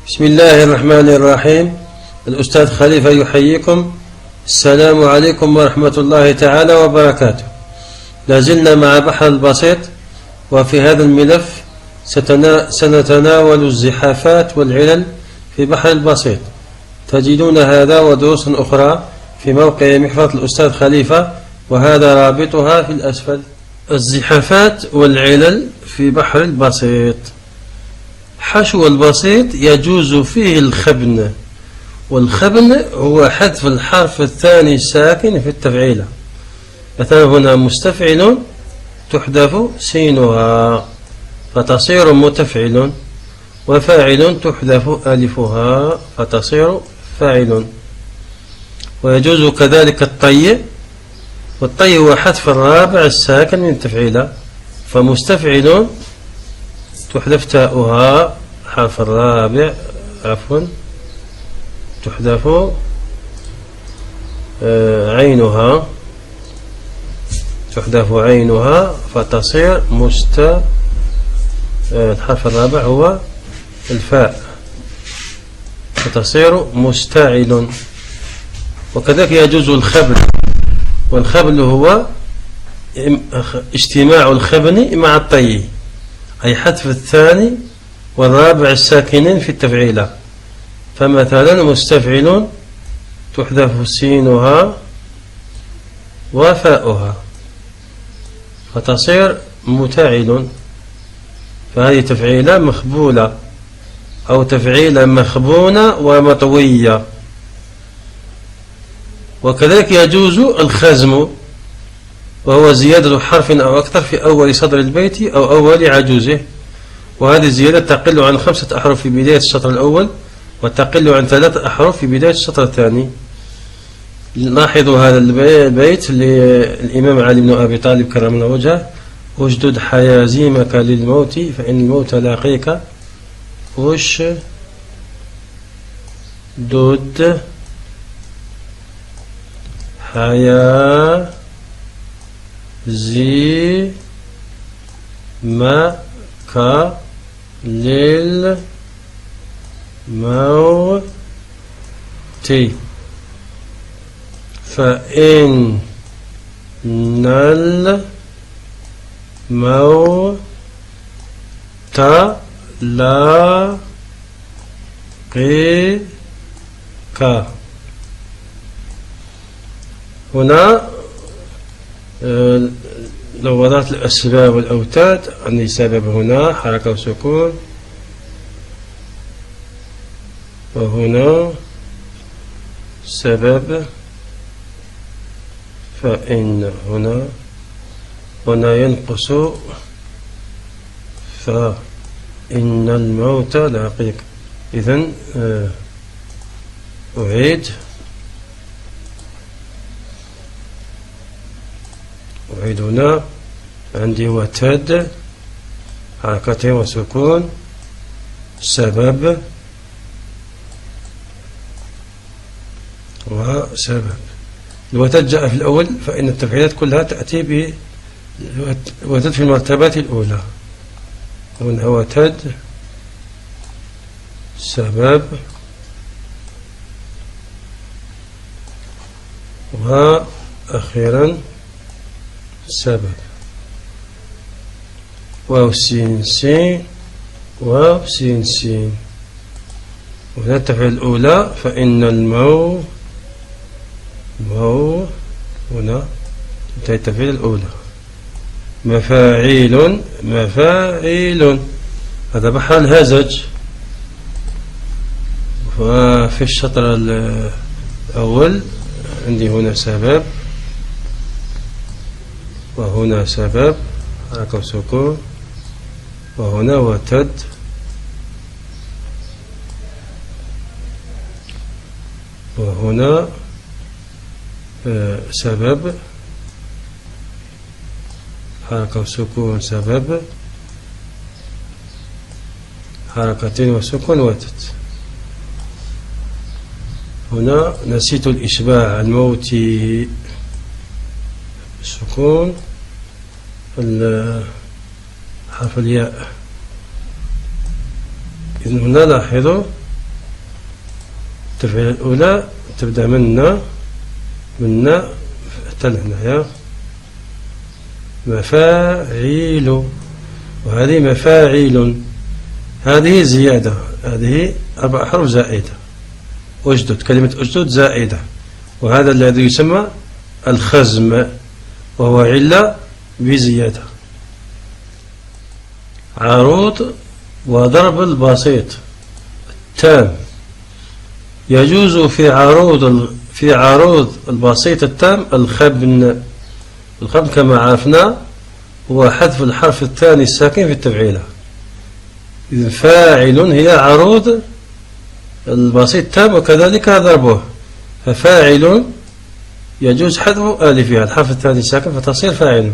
بسم الله الرحمن الرحيم. الأستاذ خليفة يحييكم. السلام عليكم ورحمة الله تعالى وبركاته. لازلنا مع بحر البسيط، وفي هذا الملف سنتناول الزحافات والعلل في بحر البسيط. تجدون هذا ودروس أخرى في موقع محفظة الأستاذ خليفة، وهذا رابطها في الأسفل. الزحافات والعلل في بحر البسيط. حشو البسيط يجوز فيه الخبن، والخبن هو حذف الحرف الثاني الساكن في التفعيلة. مثلا هنا مستفعل تحذف سينها فتصير متفعل، وفاعل تحذف ألفها فتصير فاعل. ويجوز كذلك الطي، والطي هو حذف الرابع الساكن من التفعيلة، فمستفعل تحذف تاؤها حرف الرابع تحذف عينها فتصير الحرف الرابع هو الفاء فتصير مستعل. وكذلك يجوز الخبن، والخبن هو اجتماع الخبن مع الطي، أي حذف الثاني والرابع الساكنين في التفعيلة. فمثلا مستفعل تحذف سينها وفاؤها فتصير متعل، فهذه تفعيلة مخبولة أو تفعيلة مخبونة ومطوية. وكذلك يجوز الخزم، وهو زيادة حرف أو أكثر في أول صدر البيت أو أول عجوزه، وهذه الزيادة تقل عن 5 أحرف في بداية السطر الأول، وتقل عن 3 أحرف في بداية السطر الثاني. لاحظوا هذا البيت للإمام علي بن أبي طالب كرم الله وجهه: أجدد حيازيمك للموت فإن الموت لاقيك. أجدد حيازيمك للموت فإن الموت لاقيك. هنا لو وضعت الأسباب والأوتاد، عندي سبب هنا حركة وسكون، وهنا سبب، فإن هنا ينقص فإن الموت لاقيك. إذن أعيد هنا عندي وتد حركتين وسكون، سبب وسبب. الوتد جاء في الأول، فإن التفعيلات كلها تأتي بالوتد في المرتبة الأولى. هنا وتد سبب وأخيرا سبب. واو سين سين واو سين سين. وهنا التفعيل الأولى فإن المو هنا تنتهي التفعيل الأولى. مفاعيل هذا بحر الهزج. وفي الشطر الأول عندي هنا سبب، وهنا سبب حركة وسكون، وهنا وتد، وهنا سبب حركة وسكون، سبب حركتين وسكون وتد. هنا نسيت الإشباع، الموتي سكون حرف الياء. إذن هنا لاحظوا التفعيلة الأولى تبدأ من حتى لهنايا مفاعيل، وهذه مفاعيل، هذه زيادة، هذه 4 أحرف زائدة، أجدد، كلمة أجدد زائدة، وهذا الذي يسمى الخزم وهو علة بزيادة. عروض وضرب البسيط التام، يجوز في عروض البسيط التام الخبن. الخبن كما عرفنا هو حذف الحرف الثاني الساكن في التفعيلة. إذن فاعل هي عروض البسيط التام وكذلك ضربه، ففاعل يجوز حذف ألفها الحرف الثاني الساكن فتصير فاعل.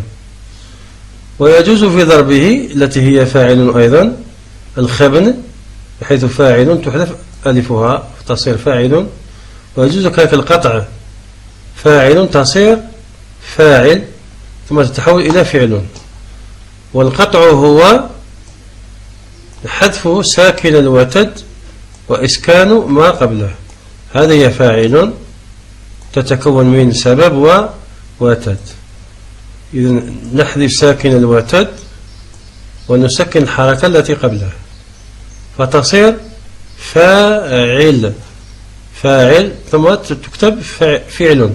ويجوز في ضربه التي هي فاعل أيضا الخبن، بحيث فاعل تحذف ألفها فتصير فاعل. ويجوز كذلك القطع، فاعل تصير فاعل ثم تتحول إلى فعل. والقطع هو حذف ساكن الوتد وإسكان ما قبله، هذه فاعل تتكون من سبب ووتد. إذن نحذف ساكن الوتد ونسكن الحركة التي قبلها فتصير فاعل ثم تكتب فعل،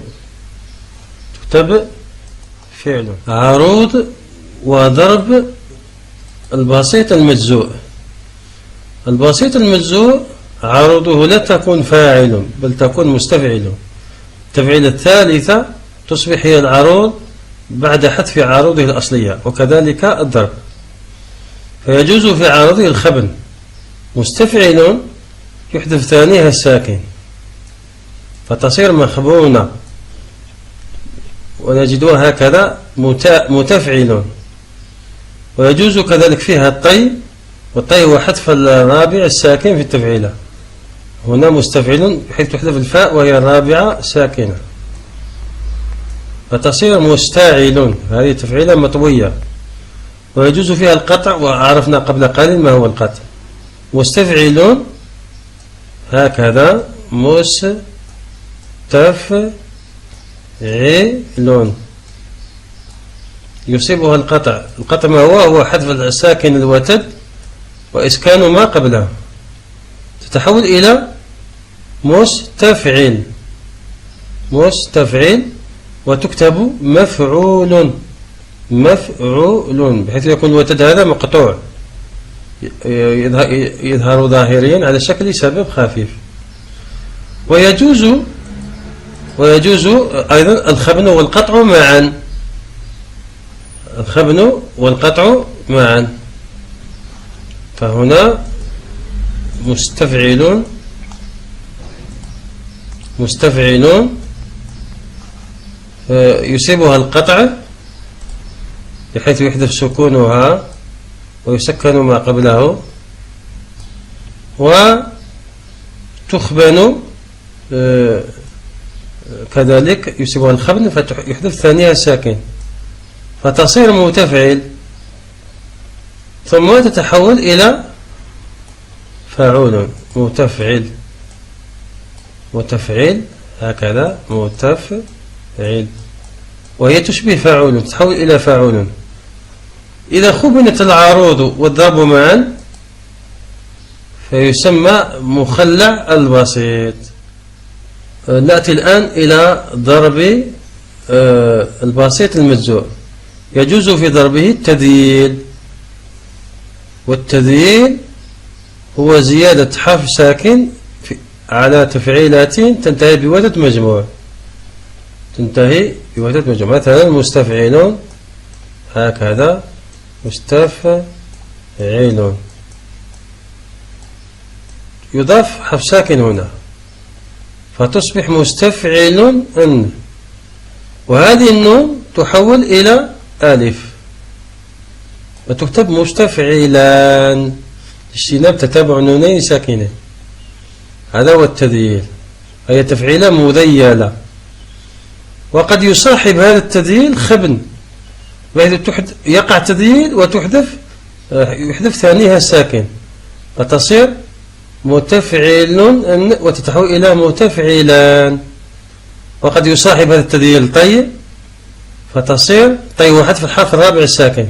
تكتب فعل. عروض وضرب البسيط المجزوء. البسيط المجزوء عروضه لا تكون فاعل بل تكون مستفعل. التفعيلة الثالثة تصبح هي العروض بعد حذف عروضه الأصلية، وكذلك الضرب. فيجوز في عروضه الخبن مستفعل يحذف ثانيها الساكن فتصير مخبونة، ونجدها هكذا متفعل. ويجوز كذلك فيها الطي، والطي هو حذف الرابع الساكن في التفعيلة، هنا مستفعل بحيث تحذف الفاء وهي الرابعة ساكنة فتصير مستاعل، هذه تفعيلة مطوية. ويجوز فيها القطع، وعرفنا قبل قليل ما هو القطع. مستفعل هكذا مستفعل يصيبها القطع. القطع ما هو حذف الساكن الوتد وإسكان ما قبله، تتحول إلى مستفعل وتكتب مفعول بحيث يكون الوتد هذا مقطوع يظهر ظاهريا على شكل سبب خفيف. ويجوز أيضا الخبن والقطع معا، الخبن والقطع معا. فهنا مستفعل يصيبها القطع بحيث يحذف سكونها ويسكن ما قبله، وتخبن كذلك يصيبها الخبن فيحذف ثانيها ساكن فتصير متفعل ثم تتحول إلى فاعل. متفعل هكذا متفعل، وهي تشبه فاعل تتحول إلى فاعل. إذا خبنت العروض والضرب معا فيسمى مخلع البسيط. نأتي الآن إلى ضرب البسيط المجزوء. يجوز في ضربه التذييل، والتذييل هو زيادة حرف ساكن على تفعيلات تنتهي بوتد مجموع، مثلا مستفعل هكذا مستفعل يضاف حرف ساكن هنا فتصبح مستفعل أن، وهذه النون تحول إلى ألف وتكتب مستفعلان اجتناب تتابع نونين ساكنين. هذا هو التذييل، هي تفعيلة مذيلة. وقد يصاحب هذا التذييل خبن بحيث يقع تذييل وتحذف يحذف ثانيها الساكن فتصير متفعل وتتحول إلى متفعلان. وقد يصاحب هذا التذييل طي، فتصير طي وحذف الحرف الرابع الساكن،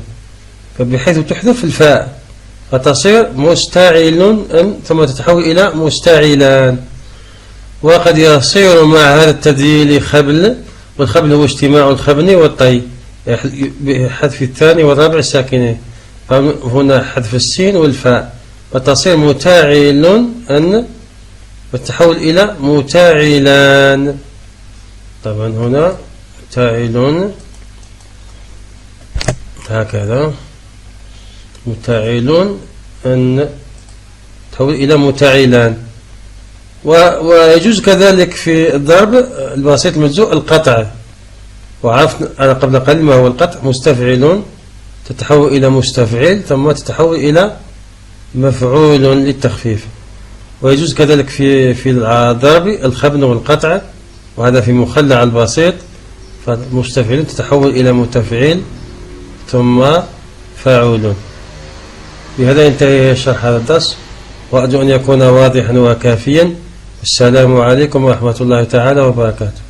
فبحيث تحذف الفاء فتصير مستعل ثم تتحول إلى مستعلان. وقد يصير مع هذا التذييل خبل، والخبل هو اجتماع الخبن والطي بحذف الثاني والرابع الساكنين، فهنا حذف السين والفاء فتصير متاعل وتتحول إلى متاعلان. طبعا هنا متاعل هكذا، متاعل تحول إلى متاعلان. ويجوز كذلك في الضرب البسيط المجزوء القطع، وعرفنا قبل قليل ما هو القطع، مستفعل تتحول إلى مستفعل ثم تتحول إلى مفعول للتخفيف. ويجوز كذلك في الضرب الخبن والقطع، وهذا في مخلع البسيط، فمستفعل تتحول إلى متفعل ثم فاعل. بهذا ينتهي شرح هذا الدرس، وأرجو أن يكون واضحا وكافيا. السلام عليكم ورحمة الله تعالى وبركاته.